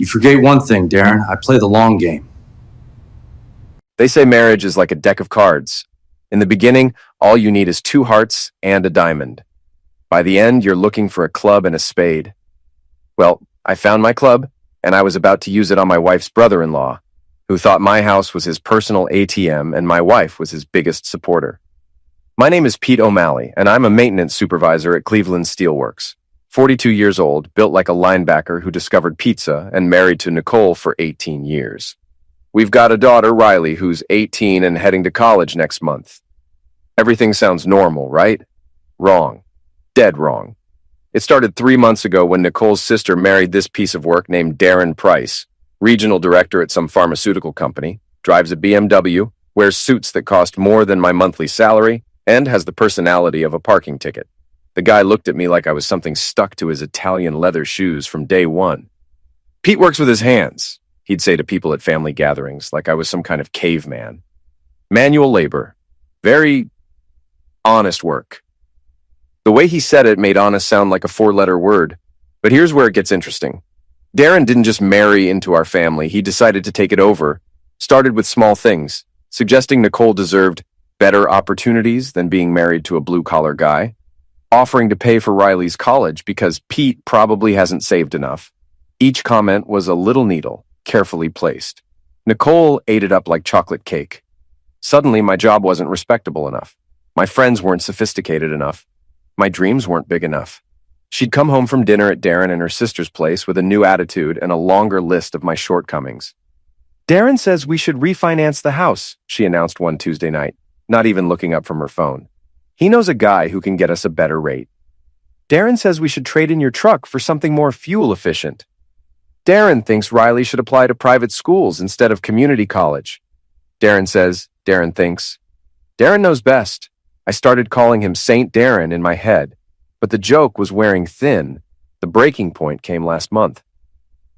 You forget one thing, Darren. I play the long game. They say marriage is like a deck of cards. In the beginning, all you need is two hearts and a diamond. By the end, you're looking for a club and a spade. Well, I found my club, and I was about to use it on my wife's brother-in-law, who thought my house was his personal ATM and my wife was his biggest supporter. My name is Pete O'Malley, and I'm a maintenance supervisor at Cleveland Steelworks. 42 years old, built like a linebacker who discovered pizza and married to Nicole for 18 years. We've got a daughter, Riley, who's 18 and heading to college next month. Everything sounds normal, right? Wrong. Dead wrong. It started 3 months ago when Nicole's sister married this piece of work named Darren Price, regional director at some pharmaceutical company, drives a BMW, wears suits that cost more than my monthly salary, and has the personality of a parking ticket. The guy looked at me like I was something stuck to his Italian leather shoes from day one. Pete works with his hands, he'd say to people at family gatherings, like I was some kind of caveman. Manual labor. Very honest work. The way he said it made honest sound like a four-letter word. But here's where it gets interesting. Darren didn't just marry into our family, he decided to take it over. Started with small things, suggesting Nicole deserved better opportunities than being married to a blue-collar guy, offering to pay for Riley's college because Pete probably hasn't saved enough. Each comment was a little needle, carefully placed. Nicole ate it up like chocolate cake. Suddenly, my job wasn't respectable enough. My friends weren't sophisticated enough. My dreams weren't big enough. She'd come home from dinner at Darren and her sister's place with a new attitude and a longer list of my shortcomings. Darren says we should refinance the house, she announced one Tuesday night, not even looking up from her phone. He knows a guy who can get us a better rate. Darren says we should trade in your truck for something more fuel efficient. Darren thinks Riley should apply to private schools instead of community college. Darren says, Darren thinks. Darren knows best. I started calling him Saint Darren in my head, but the joke was wearing thin. The breaking point came last month.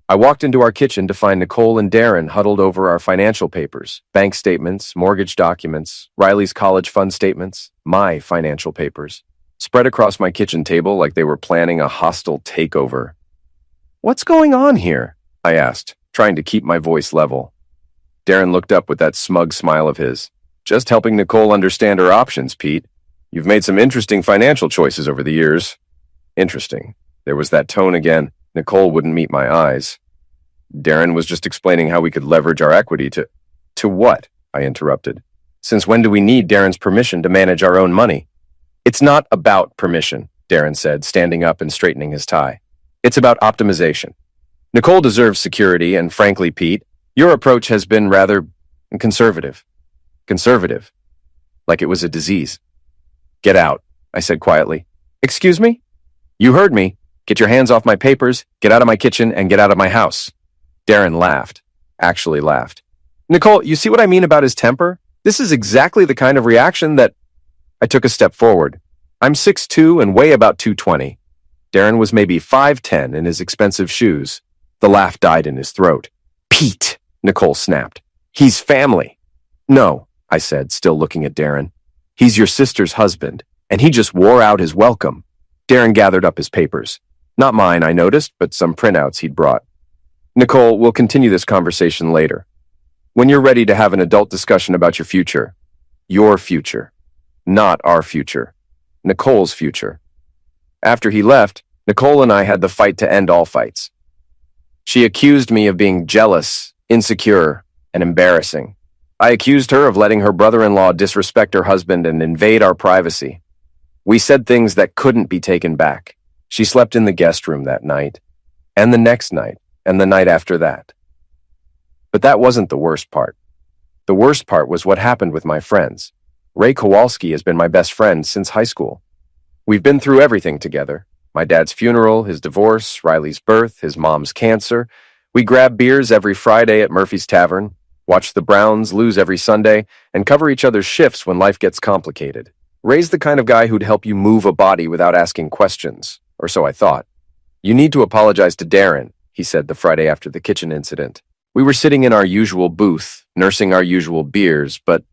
I walked into our kitchen to find Nicole and Darren huddled over our financial papers, bank statements, mortgage documents, Riley's college fund statements, my financial papers, spread across my kitchen table like they were planning a hostile takeover. What's going on here? I asked, trying to keep my voice level. Darren looked up with that smug smile of his. Just helping Nicole understand her options, Pete. You've made some interesting financial choices over the years. Interesting. There was that tone again. Nicole wouldn't meet my eyes. Darren was just explaining how we could leverage our equity to... To what? I interrupted. Since when do we need Darren's permission to manage our own money? It's not about permission, Darren said, standing up and straightening his tie. It's about optimization. Nicole deserves security, and frankly, Pete, your approach has been rather conservative. Conservative. Like it was a disease. Get out, I said quietly. Excuse me? You heard me. Get your hands off my papers, get out of my kitchen, and get out of my house. Darren laughed. Actually laughed. Nicole, you see what I mean about his temper? This is exactly the kind of reaction that... I took a step forward. I'm 6'2" and weigh about 220. Darren was maybe 5'10" in his expensive shoes. The laugh died in his throat. Pete, Nicole snapped. He's family. No, I said, still looking at Darren. He's your sister's husband, and he just wore out his welcome. Darren gathered up his papers. Not mine, I noticed, but some printouts he'd brought. Nicole, we'll continue this conversation later. When you're ready to have an adult discussion about your future. Your future. Not our future. Nicole's future. After he left, Nicole and I had the fight to end all fights. She accused me of being jealous, insecure, and embarrassing. I accused her of letting her brother-in-law disrespect her husband and invade our privacy. We said things that couldn't be taken back. She slept in the guest room that night, and the next night, and the night after that. But that wasn't the worst part. The worst part was what happened with my friends. Ray Kowalski has been my best friend since high school. We've been through everything together. My dad's funeral, his divorce, Riley's birth, his mom's cancer. We grab beers every Friday at Murphy's Tavern, watch the Browns lose every Sunday, and cover each other's shifts when life gets complicated. Ray's the kind of guy who'd help you move a body without asking questions, or so I thought. You need to apologize to Darren, he said the Friday after the kitchen incident. We were sitting in our usual booth, nursing our usual beers, but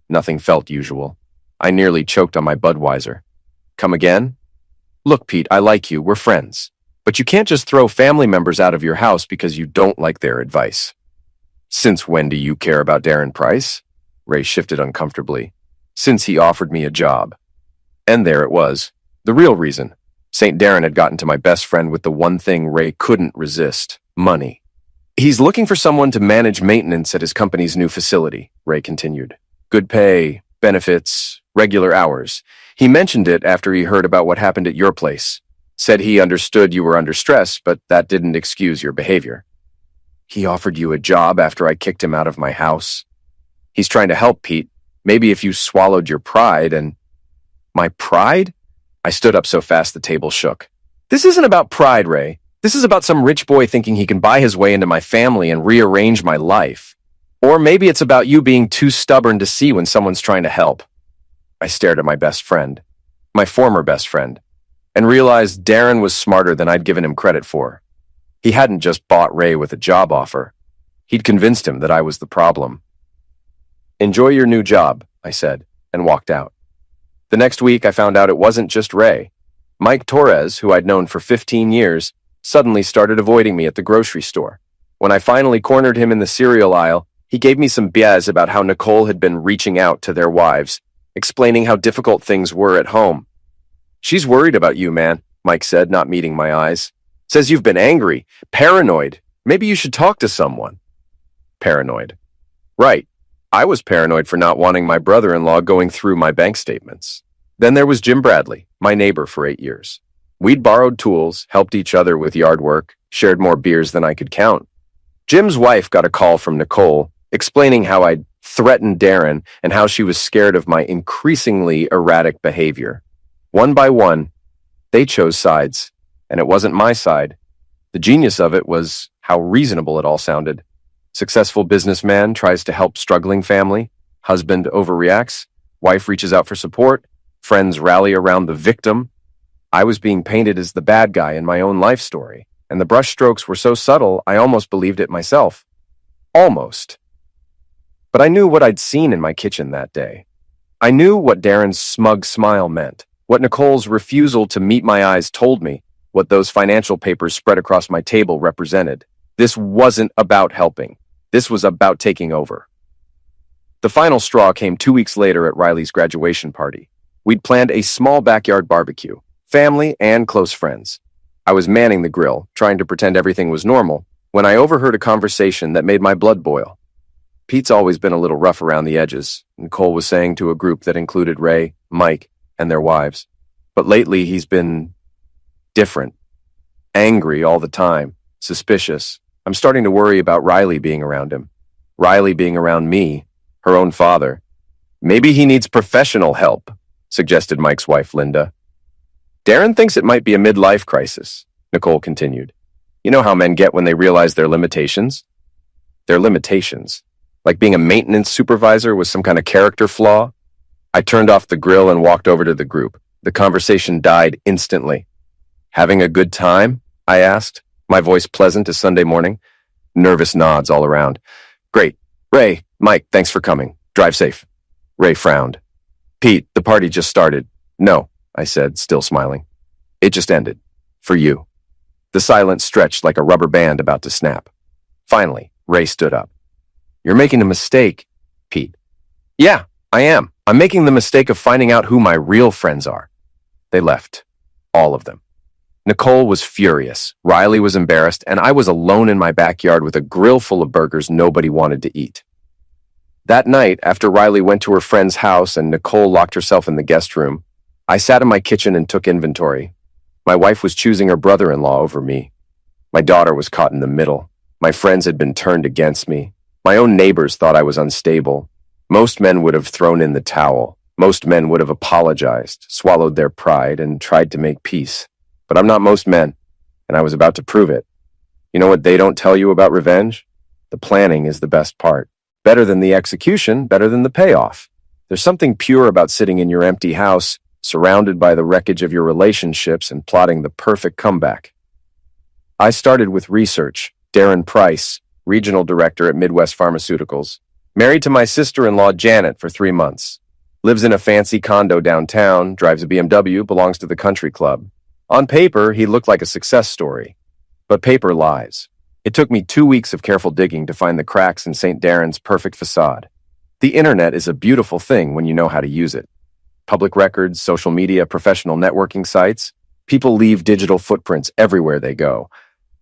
nothing felt usual. I nearly choked on my Budweiser. Come again? Look, Pete, I like you. We're friends. But you can't just throw family members out of your house because you don't like their advice. Since when do you care about Darren Price? Ray shifted uncomfortably. Since he offered me a job. And there it was. The real reason. St. Darren had gotten to my best friend with the one thing Ray couldn't resist: money. He's looking for someone to manage maintenance at his company's new facility, Ray continued. Good pay, benefits, regular hours. He mentioned it after he heard about what happened at your place. Said he understood you were under stress, but that didn't excuse your behavior. He offered you a job after I kicked him out of my house. He's trying to help, Pete. Maybe if you swallowed your pride and... My pride? I stood up so fast the table shook. This isn't about pride, Ray. This is about some rich boy thinking he can buy his way into my family and rearrange my life. Or maybe it's about you being too stubborn to see when someone's trying to help. I stared at my best friend, my former best friend, and realized Darren was smarter than I'd given him credit for. He hadn't just bought Ray with a job offer. He'd convinced him that I was the problem. Enjoy your new job, I said, and walked out. The next week, I found out it wasn't just Ray. Mike Torres, who I'd known for 15 years, suddenly started avoiding me at the grocery store. When I finally cornered him in the cereal aisle, he gave me some BS about how Nicole had been reaching out to their wives, explaining how difficult things were at home. She's worried about you, man, Mike said, not meeting my eyes. Says you've been angry, paranoid. Maybe you should talk to someone. Paranoid. Right. I was paranoid for not wanting my brother-in-law going through my bank statements. Then there was Jim Bradley, my neighbor for 8 years. We'd borrowed tools, helped each other with yard work, shared more beers than I could count. Jim's wife got a call from Nicole, explaining how I'd threatened Darren and how she was scared of my increasingly erratic behavior. One by one, they chose sides, and it wasn't my side. The genius of it was how reasonable it all sounded. Successful businessman tries to help struggling family, husband overreacts, wife reaches out for support, friends rally around the victim. I was being painted as the bad guy in my own life story, and the brushstrokes were so subtle I almost believed it myself. Almost. But I knew what I'd seen in my kitchen that day. I knew what Darren's smug smile meant, what Nicole's refusal to meet my eyes told me, what those financial papers spread across my table represented. This wasn't about helping. This was about taking over. The final straw came 2 weeks later at Riley's graduation party. We'd planned a small backyard barbecue, family and close friends. I was manning the grill, trying to pretend everything was normal, when I overheard a conversation that made my blood boil. Pete's always been a little rough around the edges, Nicole was saying to a group that included Ray, Mike, and their wives. But lately he's been different, angry all the time, suspicious. I'm starting to worry about Riley being around him. Riley being around me, her own father. Maybe he needs professional help, suggested Mike's wife, Linda. Darren thinks it might be a midlife crisis, Nicole continued. You know how men get when they realize their limitations? Their limitations. Like being a maintenance supervisor was some kind of character flaw? I turned off the grill and walked over to the group. The conversation died instantly. Having a good time? I asked, my voice pleasant as Sunday morning. Nervous nods all around. Great. Ray, Mike, thanks for coming. Drive safe. Ray frowned. Pete, the party just started. No, I said, still smiling. It just ended. For you. The silence stretched like a rubber band about to snap. Finally, Ray stood up. You're making a mistake, Pete. Yeah, I am. I'm making the mistake of finding out who my real friends are. They left. All of them. Nicole was furious, Riley was embarrassed, and I was alone in my backyard with a grill full of burgers nobody wanted to eat. That night, after Riley went to her friend's house and Nicole locked herself in the guest room, I sat in my kitchen and took inventory. My wife was choosing her brother-in-law over me. My daughter was caught in the middle. My friends had been turned against me. My own neighbors thought I was unstable. Most men would have thrown in the towel. Most men would have apologized, swallowed their pride, and tried to make peace. But I'm not most men, and I was about to prove it. You know what they don't tell you about revenge? The planning is the best part. Better than the execution, better than the payoff. There's something pure about sitting in your empty house, surrounded by the wreckage of your relationships and plotting the perfect comeback. I started with research. Darren Price, regional director at Midwest Pharmaceuticals, married to my sister-in-law Janet for 3 months. Lives in a fancy condo downtown, drives a BMW, belongs to the country club. On paper, he looked like a success story. But paper lies. It took me 2 weeks of careful digging to find the cracks in St. Darren's perfect facade. The internet is a beautiful thing when you know how to use it. Public records, social media, professional networking sites. People leave digital footprints everywhere they go.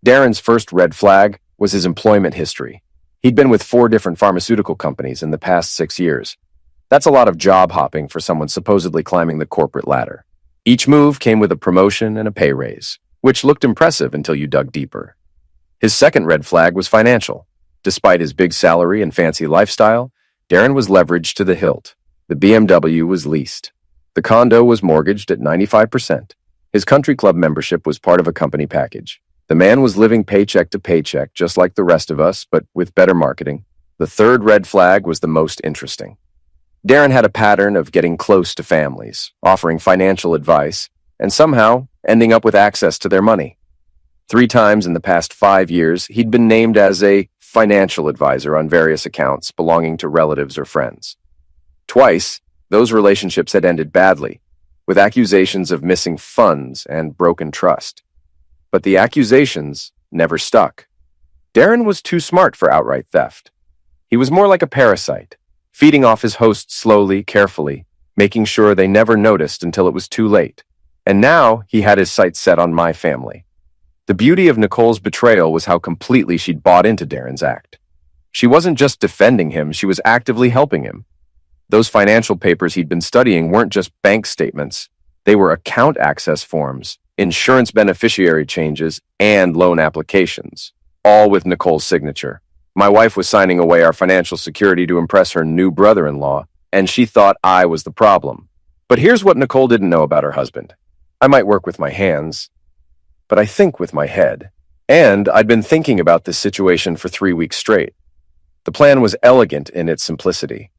Darren's first red flag was his employment history. He'd been with 4 different pharmaceutical companies in the past 6 years. That's a lot of job hopping for someone supposedly climbing the corporate ladder. Each move came with a promotion and a pay raise, which looked impressive until you dug deeper. His second red flag was financial. Despite his big salary and fancy lifestyle, Darren was leveraged to the hilt. The BMW was leased. The condo was mortgaged at 95%. His country club membership was part of a company package. The man was living paycheck to paycheck, just like the rest of us, but with better marketing. The third red flag was the most interesting. Darren had a pattern of getting close to families, offering financial advice, and somehow ending up with access to their money. 3 times in the past 5 years, he'd been named as a financial advisor on various accounts belonging to relatives or friends. Twice, those relationships had ended badly, with accusations of missing funds and broken trust. But the accusations never stuck. Darren was too smart for outright theft. He was more like a parasite, feeding off his hosts slowly, carefully, making sure they never noticed until it was too late. And now he had his sights set on my family. The beauty of Nicole's betrayal was how completely she'd bought into Darren's act. She wasn't just defending him, she was actively helping him. Those financial papers he'd been studying weren't just bank statements. They were account access forms, insurance beneficiary changes, and loan applications, all with Nicole's signature. My wife was signing away our financial security to impress her new brother-in-law, and she thought I was the problem. But here's what Nicole didn't know about her husband. I might work with my hands, but I think with my head. And I'd been thinking about this situation for 3 weeks straight. The plan was elegant in its simplicity.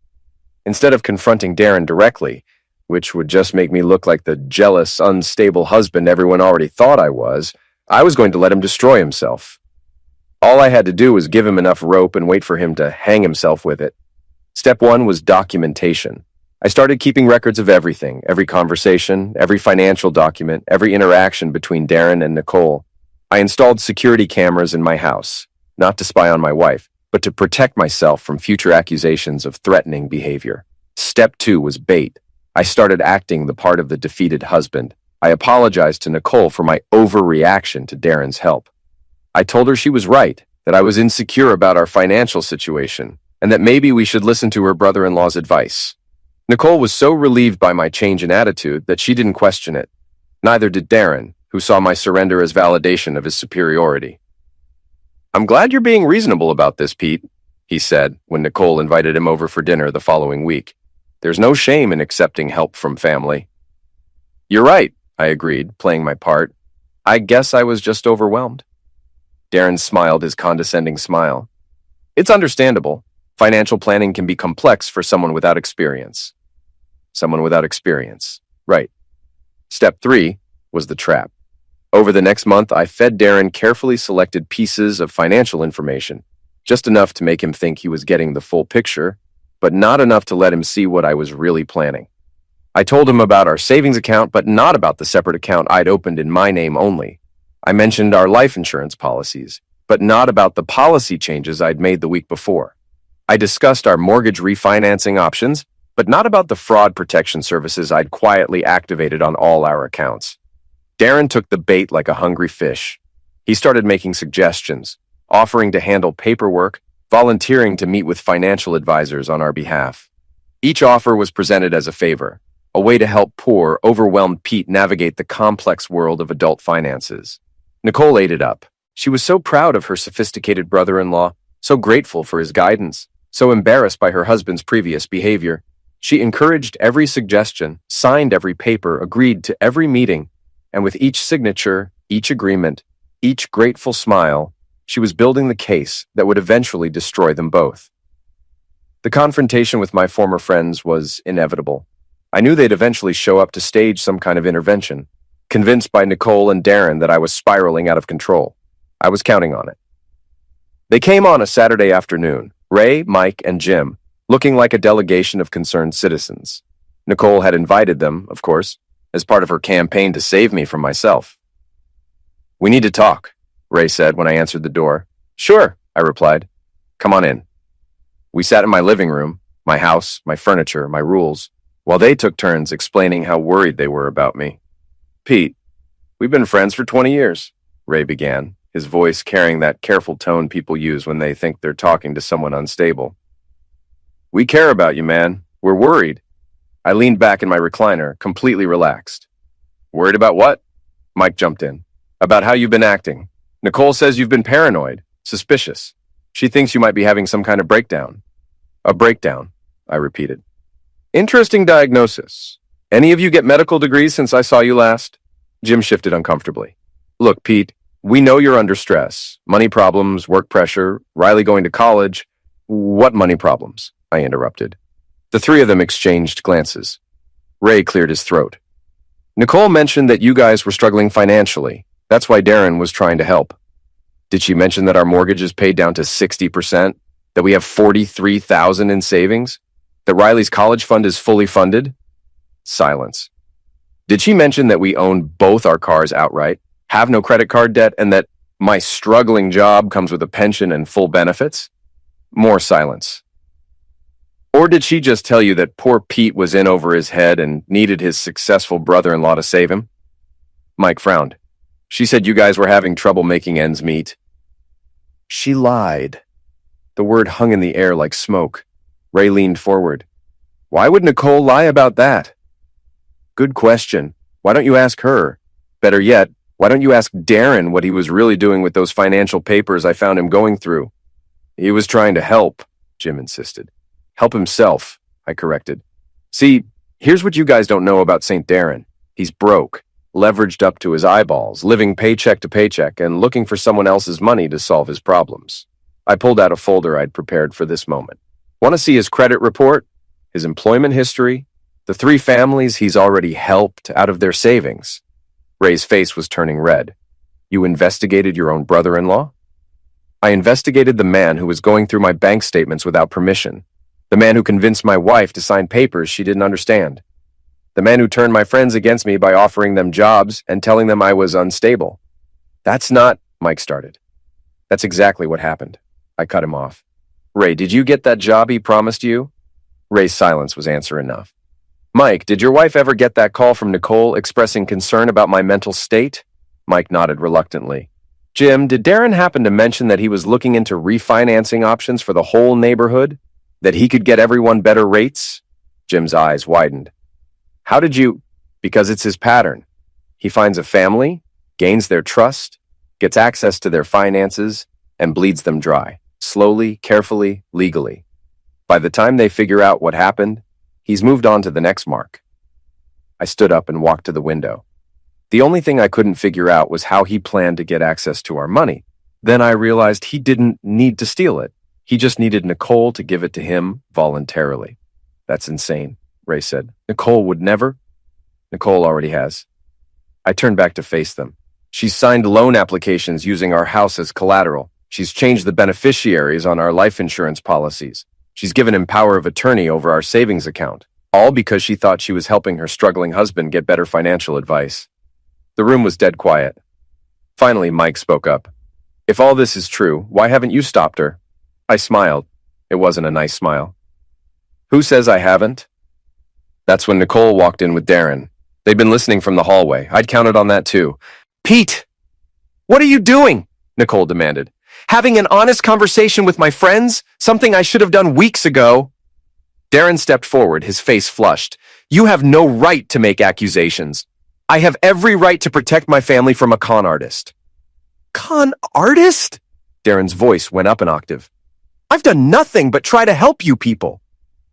Instead of confronting Darren directly, which would just make me look like the jealous, unstable husband everyone already thought I was going to let him destroy himself. All I had to do was give him enough rope and wait for him to hang himself with it. Step 1 was documentation. I started keeping records of everything, every conversation, every financial document, every interaction between Darren and Nicole. I installed security cameras in my house, not to spy on my wife, but to protect myself from future accusations of threatening behavior. Step 2 was bait. I started acting the part of the defeated husband. I apologized to Nicole for my overreaction to Darren's help. I told her she was right, that I was insecure about our financial situation, and that maybe we should listen to her brother-in-law's advice. Nicole was so relieved by my change in attitude that she didn't question it. Neither did Darren, who saw my surrender as validation of his superiority. "I'm glad you're being reasonable about this, Pete," he said when Nicole invited him over for dinner the following week. "There's no shame in accepting help from family." "You're right," I agreed, playing my part. "I guess I was just overwhelmed." Darren smiled his condescending smile. "It's understandable. Financial planning can be complex for someone without experience." Someone without experience. Right. Step 3 was the trap. Over the next month, I fed Darren carefully selected pieces of financial information, just enough to make him think he was getting the full picture, but not enough to let him see what I was really planning. I told him about our savings account, but not about the separate account I'd opened in my name only. I mentioned our life insurance policies, but not about the policy changes I'd made the week before. I discussed our mortgage refinancing options, but not about the fraud protection services I'd quietly activated on all our accounts. Darren took the bait like a hungry fish. He started making suggestions, offering to handle paperwork, volunteering to meet with financial advisors on our behalf. Each offer was presented as a favor, a way to help poor, overwhelmed Pete navigate the complex world of adult finances. Nicole ate it up. She was so proud of her sophisticated brother-in-law, so grateful for his guidance, so embarrassed by her husband's previous behavior. She encouraged every suggestion, signed every paper, agreed to every meeting, and with each signature, each agreement, each grateful smile, she was building the case that would eventually destroy them both. The confrontation with my former friends was inevitable. I knew they'd eventually show up to stage some kind of intervention, convinced by Nicole and Darren that I was spiraling out of control. I was counting on it. They came on a Saturday afternoon, Ray, Mike, and Jim, looking like a delegation of concerned citizens. Nicole had invited them, of course, as part of her campaign to save me from myself. We need to talk, Ray said when I answered the door. Sure, I replied. Come on in. We sat in my living room, my house, my furniture, my rules, while they took turns explaining how worried they were about me. Pete, we've been friends for 20 years, Ray began, his voice carrying that careful tone people use when they think they're talking to someone unstable. We care about you, man. We're worried. I leaned back in my recliner, completely relaxed. Worried about what? Mike jumped in. About how you've been acting. Nicole says you've been paranoid, suspicious. She thinks you might be having some kind of breakdown. A breakdown, I repeated. Interesting diagnosis. Any of you get medical degrees since I saw you last? Jim shifted uncomfortably. Look, Pete, we know you're under stress. Money problems, work pressure, Riley going to college. What money problems? I interrupted. The three of them exchanged glances. Ray cleared his throat. Nicole mentioned that you guys were struggling financially. That's why Darren was trying to help. Did she mention that our mortgage is paid down to 60%? That we have $43,000 in savings? That Riley's college fund is fully funded? Silence. Did she mention that we own both our cars outright, have no credit card debt, and that my struggling job comes with a pension and full benefits? More silence. Or did she just tell you that poor Pete was in over his head and needed his successful brother-in-law to save him? Mike frowned. She said you guys were having trouble making ends meet. She lied. The word hung in the air like smoke. Ray leaned forward. Why would Nicole lie about that? Good question. Why don't you ask her? Better yet, why don't you ask Darren what he was really doing with those financial papers I found him going through? He was trying to help, Jim insisted. Help himself, I corrected. See, here's what you guys don't know about St. Darren. He's broke, leveraged up to his eyeballs, living paycheck to paycheck, and looking for someone else's money to solve his problems. I pulled out a folder I'd prepared for this moment. Want to see his credit report, his employment history, the 3 families he's already helped out of their savings? Ray's face was turning red. You investigated your own brother-in-law? I investigated the man who was going through my bank statements without permission. The man who convinced my wife to sign papers she didn't understand. The man who turned my friends against me by offering them jobs and telling them I was unstable. That's not, Mike started. That's exactly what happened. I cut him off. Ray, did you get that job he promised you? Ray's silence was answer enough. Mike, did your wife ever get that call from Nicole expressing concern about my mental state? Mike nodded reluctantly. Jim, did Darren happen to mention that he was looking into refinancing options for the whole neighborhood? That he could get everyone better rates? Jim's eyes widened. How did you? Because it's his pattern. He finds a family, gains their trust, gets access to their finances, and bleeds them dry, slowly, carefully, legally. By the time they figure out what happened, he's moved on to the next mark. I stood up and walked to the window. The only thing I couldn't figure out was how he planned to get access to our money. Then I realized he didn't need to steal it. He just needed Nicole to give it to him voluntarily. That's insane, Ray said. Nicole would never? Nicole already has. I turned back to face them. She's signed loan applications using our house as collateral. She's changed the beneficiaries on our life insurance policies. She's given him power of attorney over our savings account, all because she thought she was helping her struggling husband get better financial advice. The room was dead quiet. Finally, Mike spoke up. If all this is true, why haven't you stopped her? I smiled. It wasn't a nice smile. Who says I haven't? That's when Nicole walked in with Darren. They'd been listening from the hallway. I'd counted on that too. Pete! What are you doing? Nicole demanded. Having an honest conversation with my friends? Something I should have done weeks ago. Darren stepped forward, his face flushed. You have no right to make accusations. I have every right to protect my family from a con artist. Con artist? Darren's voice went up an octave. I've done nothing but try to help you people.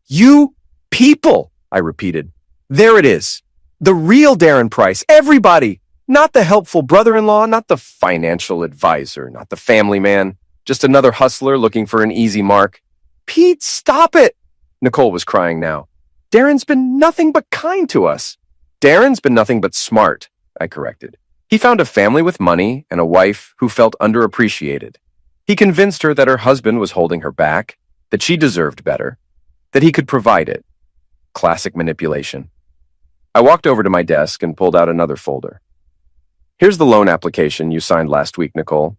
You people, I repeated. There it is. The real Darren Price. Everybody. Not the helpful brother-in-law, not the financial advisor, not the family man. Just another hustler looking for an easy mark. Pete, stop it. Nicole was crying now. Darren's been nothing but kind to us. Darren's been nothing but smart, I corrected. He found a family with money and a wife who felt underappreciated. He convinced her that her husband was holding her back, that she deserved better, that he could provide it. Classic manipulation. I walked over to my desk and pulled out another folder. Here's the loan application you signed last week, Nicole.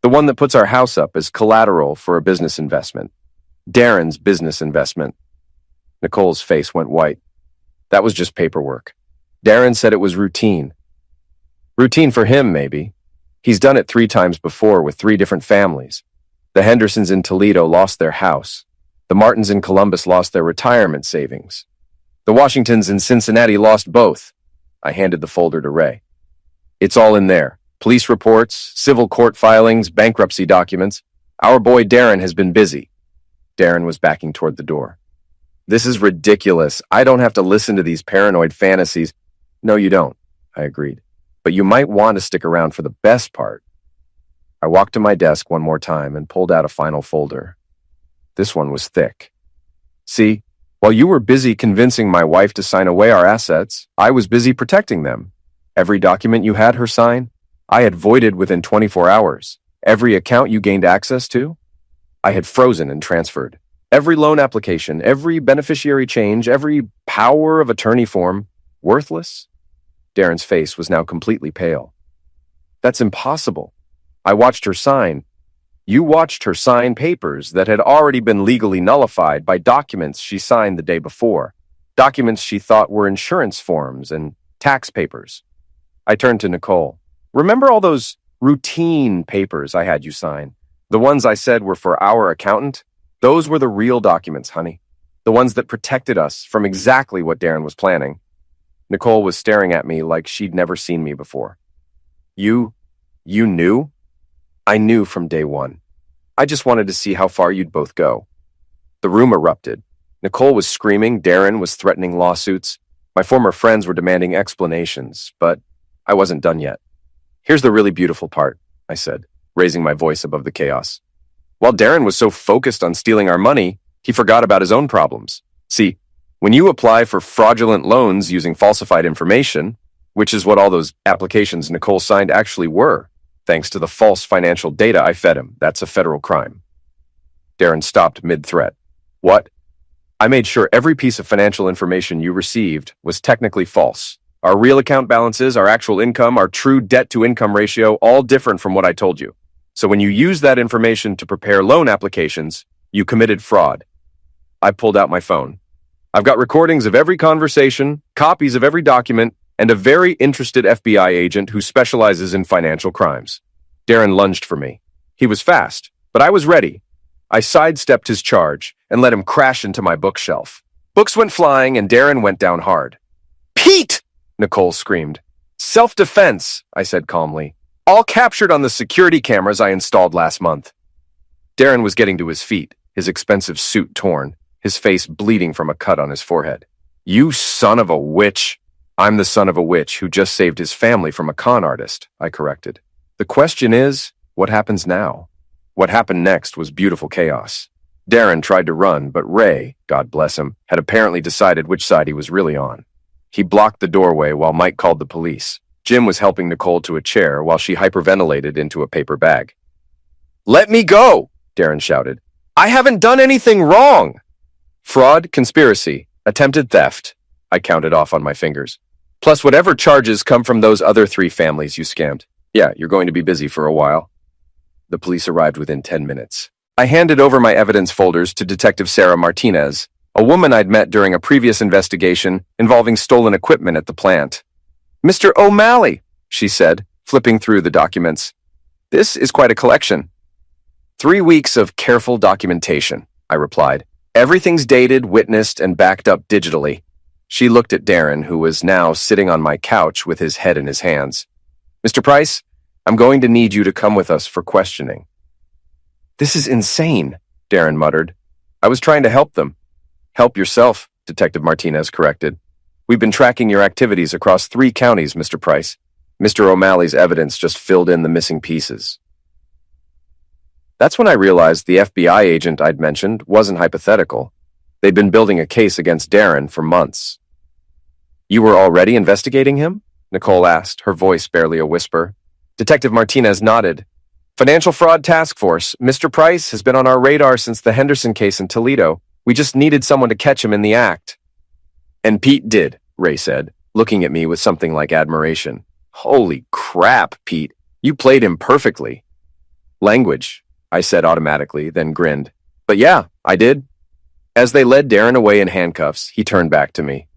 The one that puts our house up as collateral for a business investment. Darren's business investment. Nicole's face went white. That was just paperwork. Darren said it was routine. Routine for him, maybe. He's done it 3 times before with 3 different families. The Hendersons in Toledo lost their house. The Martins in Columbus lost their retirement savings. The Washingtons in Cincinnati lost both. I handed the folder to Ray. It's all in there. Police reports, civil court filings, bankruptcy documents. Our boy Darren has been busy. Darren was backing toward the door. This is ridiculous. I don't have to listen to these paranoid fantasies. No, you don't, I agreed. But you might want to stick around for the best part. I walked to my desk one more time and pulled out a final folder. This one was thick. See, while you were busy convincing my wife to sign away our assets, I was busy protecting them. Every document you had her sign, I had voided within 24 hours. Every account you gained access to, I had frozen and transferred. Every loan application, every beneficiary change, every power of attorney form, worthless? Darren's face was now completely pale. That's impossible. I watched her sign. You watched her sign papers that had already been legally nullified by documents she signed the day before, documents she thought were insurance forms and tax papers. I turned to Nicole. Remember all those routine papers I had you sign? The ones I said were for our accountant? Those were the real documents, honey. The ones that protected us from exactly what Darren was planning. Nicole was staring at me like she'd never seen me before. You knew? I knew from day one. I just wanted to see how far you'd both go. The room erupted. Nicole was screaming, Darren was threatening lawsuits. My former friends were demanding explanations, but I wasn't done yet. Here's the really beautiful part, I said, raising my voice above the chaos. While Darren was so focused on stealing our money, he forgot about his own problems. See, when you apply for fraudulent loans using falsified information, which is what all those applications Nicole signed actually were, thanks to the false financial data I fed him, that's a federal crime. Darren stopped mid-threat. What? I made sure every piece of financial information you received was technically false. Our real account balances, our actual income, our true debt-to-income ratio, all different from what I told you. So when you use that information to prepare loan applications, you committed fraud. I pulled out my phone. I've got recordings of every conversation, copies of every document, and a very interested FBI agent who specializes in financial crimes. Darren lunged for me. He was fast, but I was ready. I sidestepped his charge and let him crash into my bookshelf. Books went flying and Darren went down hard. Pete! Nicole screamed. Self-defense, I said calmly. All captured on the security cameras I installed last month. Darren was getting to his feet, his expensive suit torn, his face bleeding from a cut on his forehead. You son of a witch! I'm the son of a witch who just saved his family from a con artist, I corrected. The question is, what happens now? What happened next was beautiful chaos. Darren tried to run, but Ray, God bless him, had apparently decided which side he was really on. He blocked the doorway while Mike called the police. Jim was helping Nicole to a chair while she hyperventilated into a paper bag. Let me go, Darren shouted. I haven't done anything wrong. Fraud, conspiracy, attempted theft. I counted off on my fingers. Plus whatever charges come from those other 3 families you scammed. Yeah, you're going to be busy for a while. The police arrived within 10 minutes. I handed over my evidence folders to Detective Sarah Martinez, a woman I'd met during a previous investigation involving stolen equipment at the plant. Mr. O'Malley, she said, flipping through the documents. This is quite a collection. 3 weeks of careful documentation, I replied. Everything's dated, witnessed, and backed up digitally. She looked at Darren, who was now sitting on my couch with his head in his hands. Mr. Price, I'm going to need you to come with us for questioning. This is insane, Darren muttered. I was trying to help them. Help yourself, Detective Martinez corrected. We've been tracking your activities across 3 counties, Mr. Price. Mr. O'Malley's evidence just filled in the missing pieces. That's when I realized the FBI agent I'd mentioned wasn't hypothetical. They'd been building a case against Darren for months. You were already investigating him? Nicole asked, her voice barely a whisper. Detective Martinez nodded. Financial Fraud Task Force, Mr. Price has been on our radar since the Henderson case in Toledo. We just needed someone to catch him in the act. And Pete did, Ray said, looking at me with something like admiration. Holy crap, Pete. You played him perfectly. Language, I said automatically, then grinned. But yeah, I did. As they led Darren away in handcuffs, he turned back to me.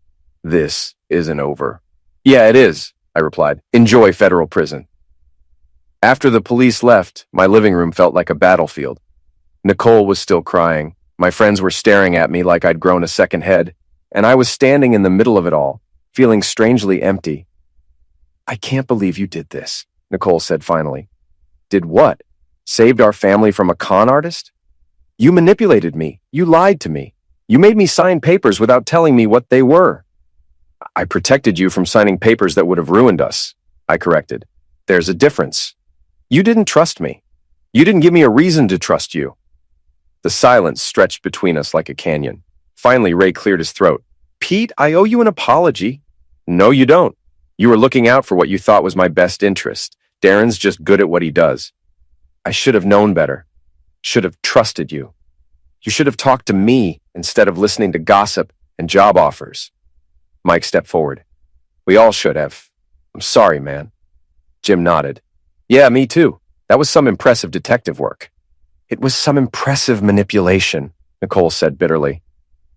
This isn't over. Yeah, it is, I replied. Enjoy federal prison. After the police left, my living room felt like a battlefield. Nicole was still crying. My friends were staring at me like I'd grown a second head, and I was standing in the middle of it all, feeling strangely empty. I can't believe you did this, Nicole said finally. Did what? Saved our family from a con artist? You manipulated me. You lied to me. You made me sign papers without telling me what they were. I protected you from signing papers that would have ruined us, I corrected. There's a difference. You didn't trust me. You didn't give me a reason to trust you. The silence stretched between us like a canyon. Finally, Ray cleared his throat. Pete, I owe you an apology. No, you don't. You were looking out for what you thought was my best interest. Darren's just good at what he does. I should have known better. Should have trusted you. You should have talked to me instead of listening to gossip and job offers. Mike stepped forward. We all should have. I'm sorry, man. Jim nodded. Yeah, me too. That was some impressive detective work. It was some impressive manipulation, Nicole said bitterly.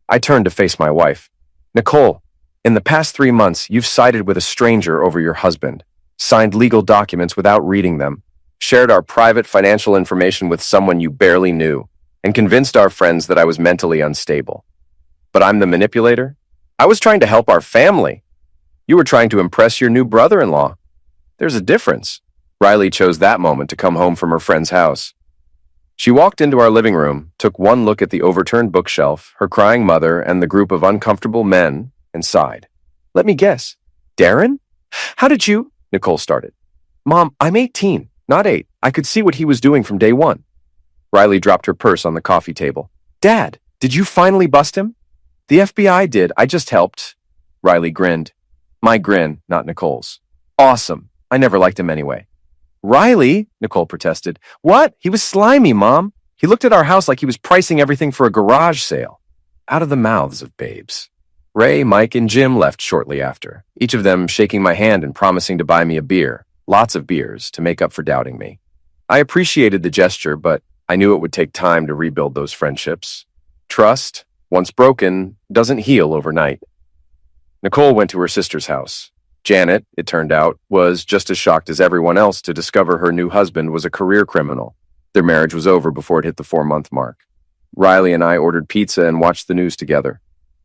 I turned to face my wife. Nicole, in the past 3 months, you've sided with a stranger over your husband, signed legal documents without reading them, shared our private financial information with someone you barely knew, and convinced our friends that I was mentally unstable. But I'm the manipulator? I was trying to help our family. You were trying to impress your new brother-in-law. There's a difference. Riley chose that moment to come home from her friend's house. She walked into our living room, took one look at the overturned bookshelf, her crying mother, and the group of uncomfortable men, and sighed. Let me guess. Darren? How did you? Nicole started. Mom, I'm 18, not 8. I could see what he was doing from day one. Riley dropped her purse on the coffee table. Dad, did you finally bust him? The FBI did. I just helped. Riley grinned. My grin, not Nicole's. Awesome. I never liked him anyway. Riley, Nicole protested. What? He was slimy, Mom. He looked at our house like he was pricing everything for a garage sale. Out of the mouths of babes. Ray, Mike, and Jim left shortly after, each of them shaking my hand and promising to buy me a beer, lots of beers, to make up for doubting me. I appreciated the gesture, but I knew it would take time to rebuild those friendships. Trust, once broken, doesn't heal overnight. Nicole went to her sister's house. Janet, it turned out, was just as shocked as everyone else to discover her new husband was a career criminal. Their marriage was over before it hit the 4-month mark. Riley and I ordered pizza and watched the news together.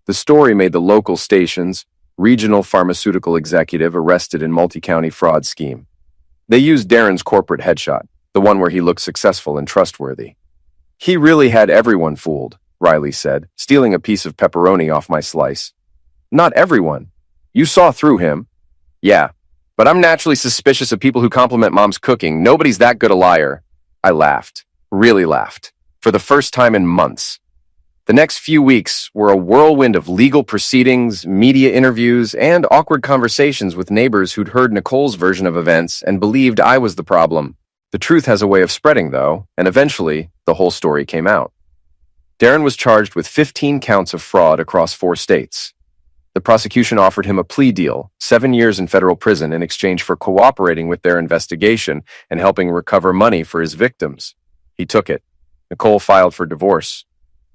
The story made the local stations, regional pharmaceutical executive arrested in multi-county fraud scheme. They used Darren's corporate headshot, the one where he looked successful and trustworthy. He really had everyone fooled, Riley said, stealing a piece of pepperoni off my slice. Not everyone. You saw through him. Yeah, but I'm naturally suspicious of people who compliment Mom's cooking. Nobody's that good a liar. I laughed, really laughed, for the first time in months. The next few weeks were a whirlwind of legal proceedings, media interviews, and awkward conversations with neighbors who'd heard Nicole's version of events and believed I was the problem. The truth has a way of spreading, though, and eventually, the whole story came out. Darren was charged with 15 counts of fraud across 4 states. The prosecution offered him a plea deal, 7 years in federal prison in exchange for cooperating with their investigation and helping recover money for his victims. He took it. Nicole filed for divorce.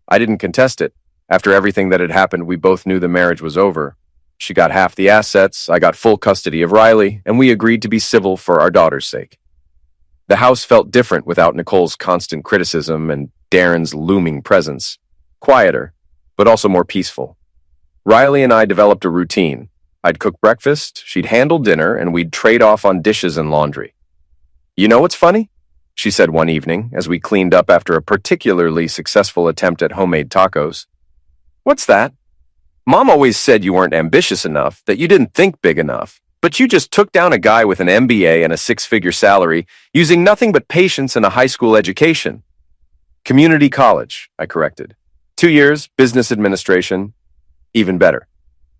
I didn't contest it. After everything that had happened, we both knew the marriage was over. She got half the assets, I got full custody of Riley, and we agreed to be civil for our daughter's sake. The house felt different without Nicole's constant criticism and Darren's looming presence. Quieter, but also more peaceful. Riley and I developed a routine. I'd cook breakfast, she'd handle dinner, and we'd trade off on dishes and laundry. You know what's funny? She said one evening as we cleaned up after a particularly successful attempt at homemade tacos. What's that? Mom always said you weren't ambitious enough, that you didn't think big enough, but you just took down a guy with an MBA and a 6-figure salary using nothing but patience and a high school education. Community college, I corrected. 2 years, business administration. Even better.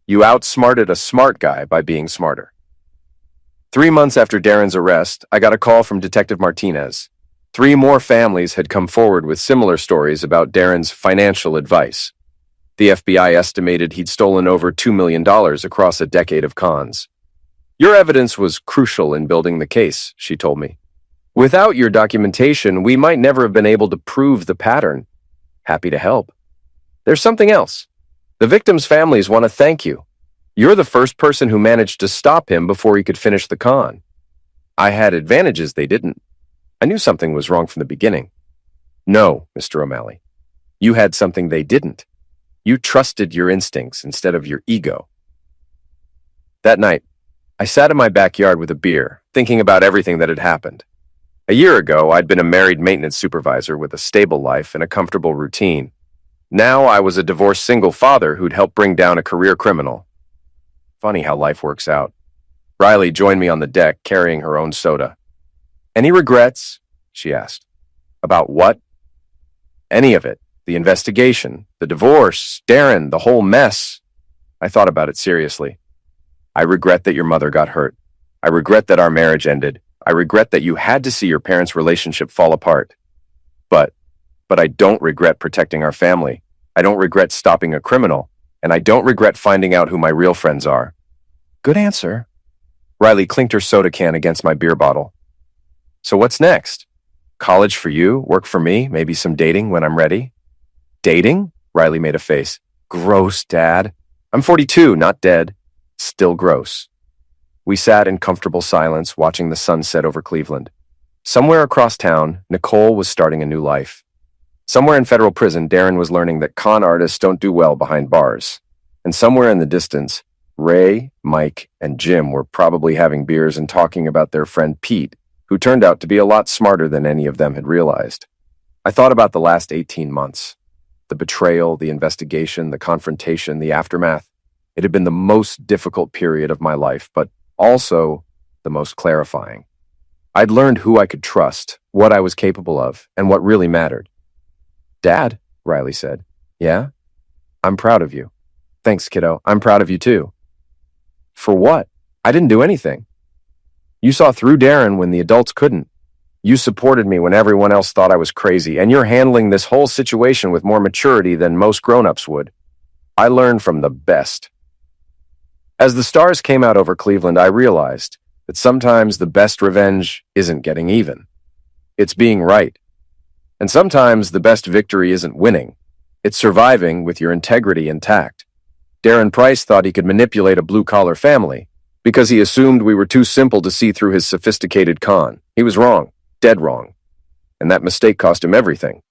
You outsmarted a smart guy by being smarter. 3 months after Darren's arrest, I got a call from Detective Martinez. 3 more families had come forward with similar stories about Darren's financial advice. The FBI estimated he'd stolen over $2 million across a decade of cons. Your evidence was crucial in building the case, she told me. Without your documentation, we might never have been able to prove the pattern. Happy to help. There's something else. The victims' families want to thank you. You're the first person who managed to stop him before he could finish the con. I had advantages they didn't. I knew something was wrong from the beginning. No, Mr. O'Malley. You had something they didn't. You trusted your instincts instead of your ego. That night, I sat in my backyard with a beer, thinking about everything that had happened. A year ago, I'd been a married maintenance supervisor with a stable life and a comfortable routine. Now I was a divorced single father who'd helped bring down a career criminal. Funny how life works out. Riley joined me on the deck, carrying her own soda. Any regrets? She asked. About what? Any of it. The investigation, the divorce, Darren, the whole mess. I thought about it seriously. I regret that your mother got hurt. I regret that our marriage ended. I regret that you had to see your parents' relationship fall apart. But I don't regret protecting our family. I don't regret stopping a criminal. And I don't regret finding out who my real friends are. Good answer. Riley clinked her soda can against my beer bottle. So what's next? College for you, work for me, maybe some dating when I'm ready? Dating? Riley made a face. Gross, Dad. I'm 42, not dead. Still gross. We sat in comfortable silence, watching the sun set over Cleveland. Somewhere across town, Nicole was starting a new life. Somewhere in federal prison, Darren was learning that con artists don't do well behind bars. And somewhere in the distance, Ray, Mike, and Jim were probably having beers and talking about their friend Pete, who turned out to be a lot smarter than any of them had realized. I thought about the last 18 months. The betrayal, the investigation, the confrontation, the aftermath. It had been the most difficult period of my life, but also the most clarifying. I'd learned who I could trust, what I was capable of, and what really mattered. Dad, Riley said. Yeah? I'm proud of you. Thanks, kiddo. I'm proud of you too. For what? I didn't do anything. You saw through Darren when the adults couldn't. You supported me when everyone else thought I was crazy, and you're handling this whole situation with more maturity than most grown-ups would. I learned from the best. As the stars came out over Cleveland, I realized that sometimes the best revenge isn't getting even. It's being right. And sometimes the best victory isn't winning. It's surviving with your integrity intact. Darren Price thought he could manipulate a blue-collar family because he assumed we were too simple to see through his sophisticated con. He was wrong, dead wrong. And that mistake cost him everything.